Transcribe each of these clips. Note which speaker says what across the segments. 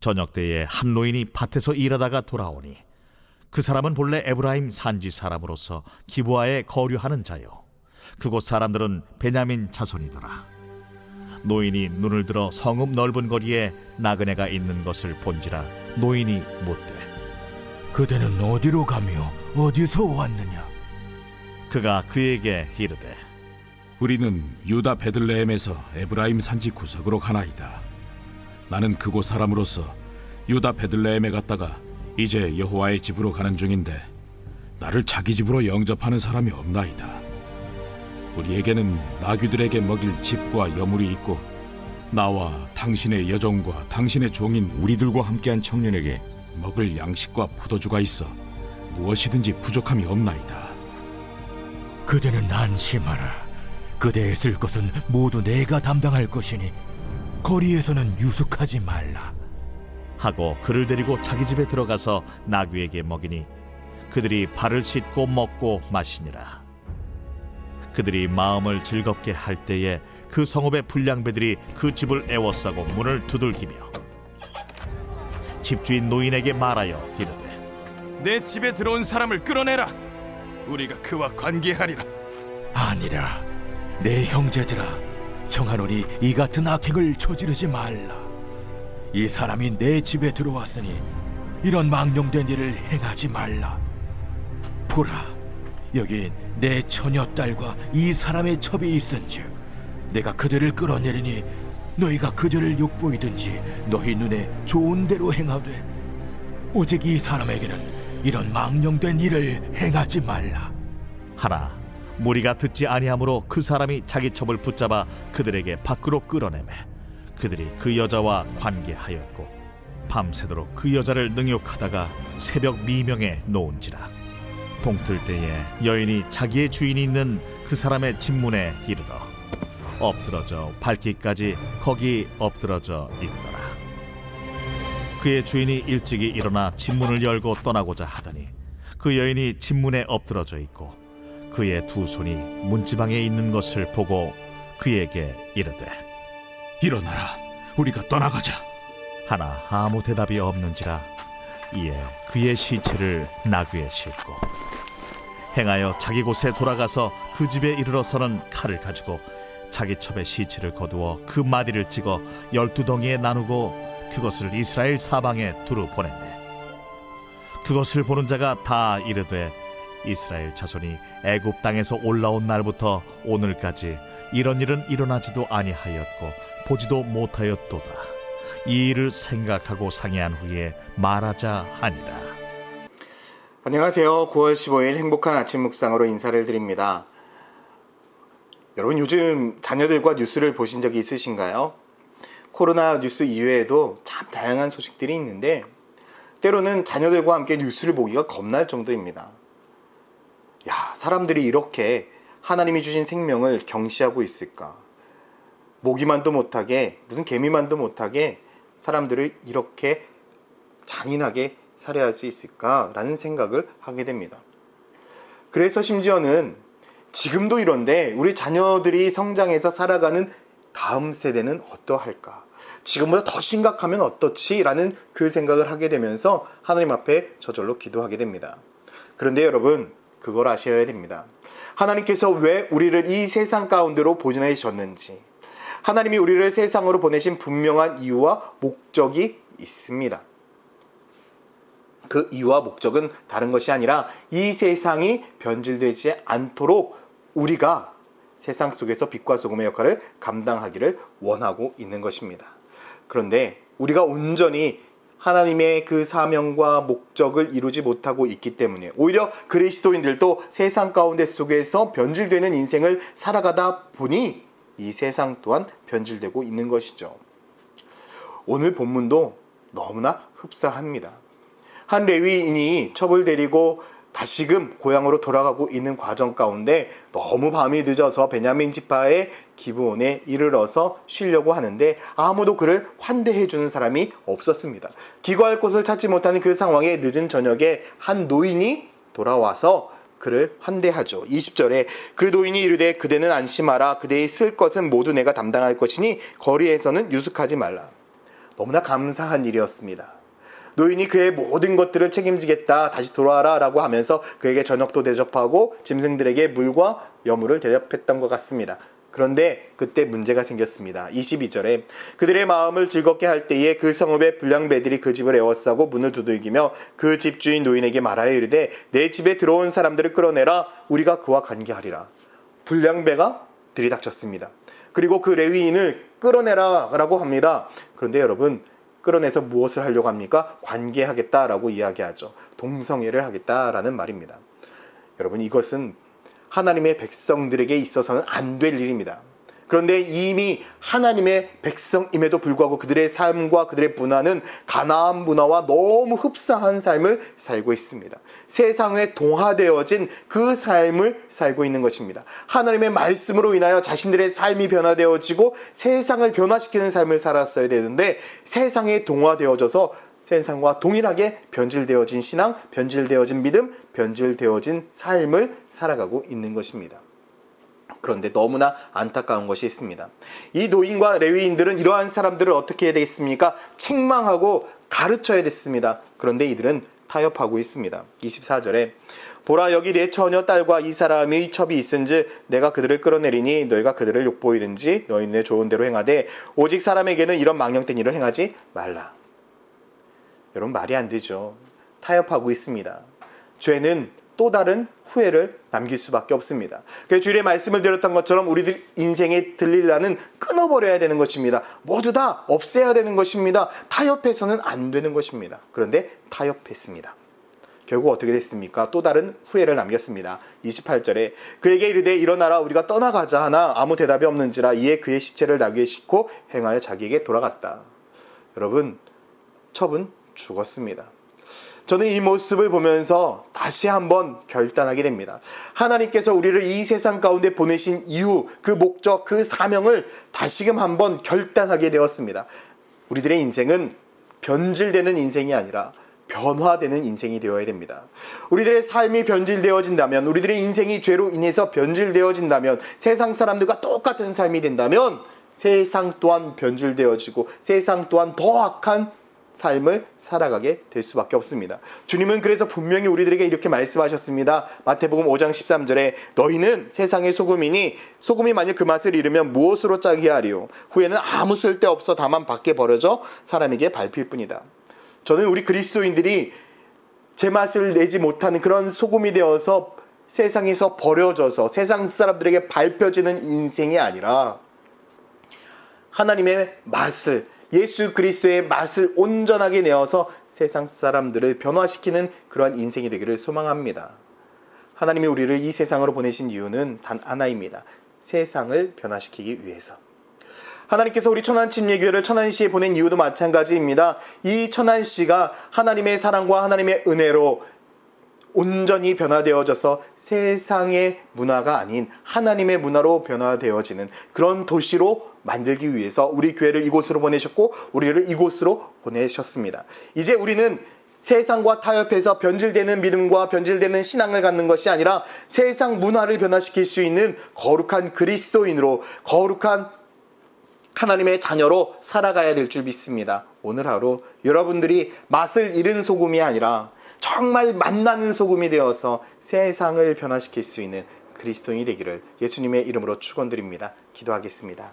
Speaker 1: 저녁 때에 한 노인이 밭에서 일하다가 돌아오니 그 사람은 본래 에브라임 산지 사람으로서 기브아에 거류하는 자요 그곳 사람들은 베냐민 자손이더라. 노인이 눈을 들어 성읍 넓은 거리에 나그네가 있는 것을 본지라 노인이 묻되
Speaker 2: 그대는 어디로 가며 어디서 왔느냐?
Speaker 1: 그가 그에게 이르되
Speaker 3: 우리는 유다 베들레헴에서 에브라임 산지 구석으로 가나이다. 나는 그곳 사람으로서 유다 베들레헴에 갔다가 이제 여호와의 집으로 가는 중인데 나를 자기 집으로 영접하는 사람이 없나이다. 우리에게는 나귀들에게 먹일 집과 여물이 있고 나와 당신의 여종과 당신의 종인 우리들과 함께한 청년에게 먹을 양식과 포도주가 있어 무엇이든지 부족함이 없나이다.
Speaker 2: 그대는 안심하라. 그대의 쓸 것은 모두 내가 담당할 것이니 거리에서는 유숙하지 말라.
Speaker 1: 하고 그를 데리고 자기 집에 들어가서 나귀에게 먹이니 그들이 발을 씻고 먹고 마시니라. 그들이 마음을 즐겁게 할 때에 그 성읍의 불량배들이 그 집을 애워싸고 문을 두들기며 집주인 노인에게 말하여 이르되
Speaker 4: 내 집에 들어온 사람을 끌어내라. 우리가 그와 관계하리라.
Speaker 2: 아니라 내 형제들아, 청하노니 이 같은 악행을 저지르지 말라. 이 사람이 내 집에 들어왔으니 이런 망령된 일을 행하지 말라. 보라, 여기 내 처녀딸과 이 사람의 첩이 있은즉 내가 그들을 끌어내리니 너희가 그들을 욕보이든지 너희 눈에 좋은 대로 행하되 오직 이 사람에게는 이런 망령된 일을 행하지 말라.
Speaker 1: 하나 무리가 듣지 아니하므로 그 사람이 자기 첩을 붙잡아 그들에게 밖으로 끌어내매 그들이 그 여자와 관계하였고 밤새도록 그 여자를 능욕하다가 새벽 미명에 놓은지라. 동틀 때에 여인이 자기의 주인이 있는 그 사람의 집문에 이르러 엎드러져 밟기까지 거기 엎드러져 있더라. 그의 주인이 일찍이 일어나 집문을 열고 떠나고자 하더니 그 여인이 집문에 엎드러져 있고 그의 두 손이 문지방에 있는 것을 보고 그에게 이르되
Speaker 3: 일어나라, 우리가 떠나가자.
Speaker 1: 하나 아무 대답이 없는지라. 이에 그의 시체를 나귀에 싣고 행하여 자기 곳에 돌아가서 그 집에 이르러서는 칼을 가지고 자기 첩의 시체를 거두어 그 마디를 찍어 12덩이에 나누고 그것을 이스라엘 사방에 두루 보냈네. 그것을 보는 자가 다 이르되 이스라엘 자손이 애굽 땅에서 올라온 날부터 오늘까지 이런 일은 일어나지도 아니하였고 보지도 못하였도다. 이 일을 생각하고 상의한 후에 말하자 하니라.
Speaker 5: 안녕하세요. 9월 15일 행복한 아침 묵상으로 인사를 드립니다. 여러분, 요즘 자녀들과 뉴스를 보신 적이 있으신가요? 코로나 뉴스 이외에도 참 다양한 소식들이 있는데 때로는 자녀들과 함께 뉴스를 보기가 겁날 정도입니다. 야, 사람들이 이렇게 하나님이 주신 생명을 경시하고 있을까? 모기만도 못하게, 무슨 개미만도 못하게 사람들을 이렇게 잔인하게 살해할 수 있을까라는 생각을 하게 됩니다. 그래서 심지어는 지금도 이런데 우리 자녀들이 성장해서 살아가는 다음 세대는 어떠할까? 지금보다 더 심각하면 어떻지? 라는 그 생각을 하게 되면서 하나님 앞에 저절로 기도하게 됩니다. 그런데 여러분, 그걸 아셔야 됩니다. 하나님께서 왜 우리를 이 세상 가운데로 보내셨는지, 하나님이 우리를 세상으로 보내신 분명한 이유와 목적이 있습니다. 그 이유와 목적은 다른 것이 아니라 이 세상이 변질되지 않도록 우리가 세상 속에서 빛과 소금의 역할을 감당하기를 원하고 있는 것입니다. 그런데 우리가 온전히 하나님의 그 사명과 목적을 이루지 못하고 있기 때문에 오히려 그리스도인들도 세상 가운데 속에서 변질되는 인생을 살아가다 보니 이 세상 또한 변질되고 있는 것이죠. 오늘 본문도 너무나 흡사합니다. 한 레위인이 첩을 데리고 다시금 고향으로 돌아가고 있는 과정 가운데 너무 밤이 늦어서 베냐민 지파의 기브온에 이르러서 쉬려고 하는데 아무도 그를 환대해 주는 사람이 없었습니다. 기거할 곳을 찾지 못하는 그 상황에 늦은 저녁에 한 노인이 돌아와서 그를 환대하죠. 20절에 그 노인이 이르되 그대는 안심하라. 그대의 쓸 것은 모두 내가 담당할 것이니 거리에서는 유숙하지 말라. 너무나 감사한 일이었습니다. 노인이 그의 모든 것들을 책임지겠다, 다시 돌아와라 라고 하면서 그에게 저녁도 대접하고 짐승들에게 물과 여물을 대접했던 것 같습니다. 그런데 그때 문제가 생겼습니다. 22절에 그들의 마음을 즐겁게 할 때에 그 성읍의 불량배들이 그 집을 에워싸고 문을 두들기며 그 집주인 노인에게 말하여 이르되 내 집에 들어온 사람들을 끌어내라, 우리가 그와 관계하리라. 불량배가 들이닥쳤습니다. 그리고 그 레위인을 끌어내라 라고 합니다. 그런데 여러분, 끌어내서 무엇을 하려고 합니까? 관계하겠다라고 이야기하죠. 동성애를 하겠다라는 말입니다. 여러분, 이것은 하나님의 백성들에게 있어서는 안 될 일입니다. 그런데 이미 하나님의 백성임에도 불구하고 그들의 삶과 그들의 문화는 가나안 문화와 너무 흡사한 삶을 살고 있습니다. 세상에 동화되어진 그 삶을 살고 있는 것입니다. 하나님의 말씀으로 인하여 자신들의 삶이 변화되어지고 세상을 변화시키는 삶을 살았어야 되는데 세상에 동화되어져서 세상과 동일하게 변질되어진 신앙, 변질되어진 믿음, 변질되어진 삶을 살아가고 있는 것입니다. 그런데 너무나 안타까운 것이 있습니다. 이 노인과 레위인들은 이러한 사람들을 어떻게 해야 되겠습니까? 책망하고 가르쳐야 됐습니다. 그런데 이들은 타협하고 있습니다. 24절에 보라, 여기 내 처녀 딸과 이 사람의 첩이 있은즉 내가 그들을 끌어내리니 너희가 그들을 욕보이든지 너희는 좋은 대로 행하되 오직 사람에게는 이런 망령된 일을 행하지 말라. 여러분, 말이 안 되죠. 타협하고 있습니다. 죄는 또 다른 후회를 남길 수밖에 없습니다. 그래서 주일의 말씀을 드렸던 것처럼 우리들 인생에 들릴라는 끊어버려야 되는 것입니다. 모두 다 없애야 되는 것입니다. 타협해서는 안 되는 것입니다. 그런데 타협했습니다. 결국 어떻게 됐습니까? 또 다른 후회를 남겼습니다. 28절에 그에게 이르되 일어나라, 우리가 떠나가자 하나 아무 대답이 없는지라 이에 그의 시체를 나귀에 싣고 행하여 자기에게 돌아갔다. 여러분, 첩은 죽었습니다. 저는 이 모습을 보면서 다시 한번 결단하게 됩니다. 하나님께서 우리를 이 세상 가운데 보내신 이유, 그 목적, 그 사명을 다시금 한번 결단하게 되었습니다. 우리들의 인생은 변질되는 인생이 아니라 변화되는 인생이 되어야 됩니다. 우리들의 삶이 변질되어진다면, 우리들의 인생이 죄로 인해서 변질되어진다면, 세상 사람들과 똑같은 삶이 된다면 세상 또한 변질되어지고 세상 또한 더 악한 삶을 살아가게 될 수밖에 없습니다. 주님은 그래서 분명히 우리들에게 이렇게 말씀하셨습니다. 마태복음 5장 13절에 너희는 세상의 소금이니 소금이 만일 그 맛을 잃으면 무엇으로 짜게 하리요? 후에는 아무 쓸데없어 다만 밖에 버려져 사람에게 밟힐 뿐이다. 저는 우리 그리스도인들이 제맛을 내지 못하는 그런 소금이 되어서 세상에서 버려져서 세상 사람들에게 밟혀지는 인생이 아니라 하나님의 맛을, 예수 그리스도의 맛을 온전하게 내어서 세상 사람들을 변화시키는 그러한 인생이 되기를 소망합니다. 하나님이 우리를 이 세상으로 보내신 이유는 단 하나입니다. 세상을 변화시키기 위해서. 하나님께서 우리 천안침례교회를 천안시에 보낸 이유도 마찬가지입니다. 이 천안시가 하나님의 사랑과 하나님의 은혜로 온전히 변화되어져서 세상의 문화가 아닌 하나님의 문화로 변화되어지는 그런 도시로 만들기 위해서 우리 교회를 이곳으로 보내셨고 우리를 이곳으로 보내셨습니다. 이제 우리는 세상과 타협해서 변질되는 믿음과 변질되는 신앙을 갖는 것이 아니라 세상 문화를 변화시킬 수 있는 거룩한 그리스도인으로, 거룩한 하나님의 자녀로 살아가야 될 줄 믿습니다. 오늘 하루 여러분들이 맛을 잃은 소금이 아니라 정말 맛나는 소금이 되어서 세상을 변화시킬 수 있는 그리스도인이 되기를 예수님의 이름으로 축원드립니다. 기도하겠습니다.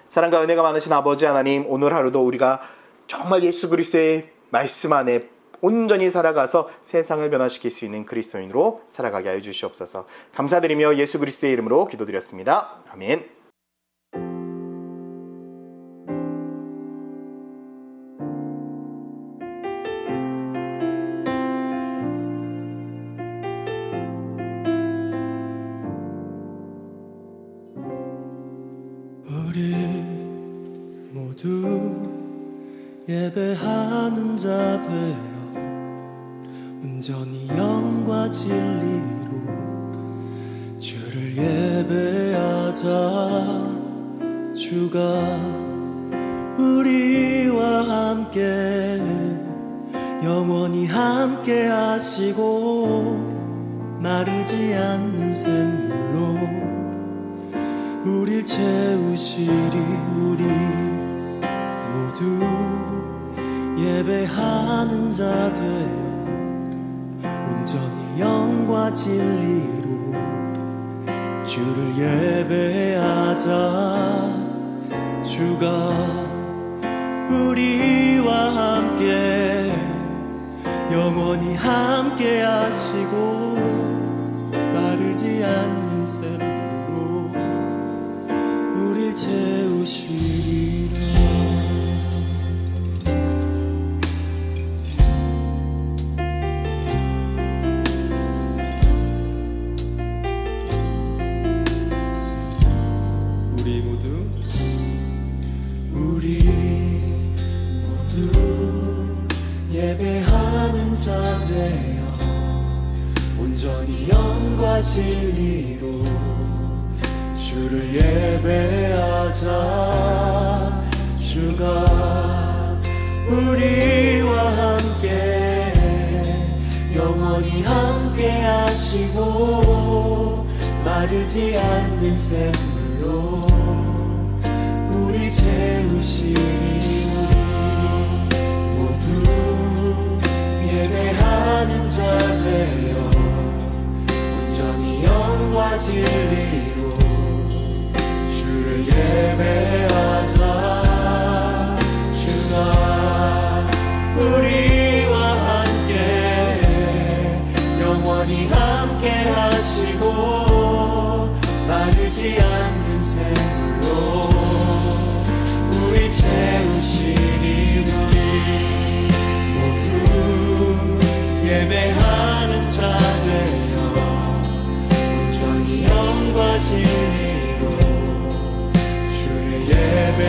Speaker 5: 사랑과 은혜가 많으신 아버지 하나님, 오늘 하루도 우리가 정말 예수 그리스도의 말씀 안에 온전히 살아가서 세상을 변화시킬 수 있는 그리스도인으로 살아가게 하여 주시옵소서. 감사드리며 예수 그리스도의 이름으로 기도드렸습니다. 아멘.
Speaker 6: 우리 모두 예배하는 자 되어 온전히 영과 진리로 주를 예배하자. 주가 우리와 함께 영원히 함께 하시고 마르지 않는 샘물로 우릴 채우시리. 우리 모두 예배하는 자 되어 온전히 영과 진리로 주를 예배하자. 주가 우리와 함께 영원히 함께 하시고 마르지 않는 샘물로 우릴 채우시리라. 우리 모두 예배하는 자 되어 온전히 영과 진리로 주를 예배하자. 주가 우리와 함께 영원히 함께 하시고 마르지 않는 샘물로 우리 채우시리. 모두 예배하는 자 되어 온전히 영과 진리로 주를 예배하자. 주가 우리와 함께 영원히 함께 하시고 마르지 않는 샘물로 우리 채우시리. 모두 예배하는 자 되어 온전히 영과 진리로 주를 예배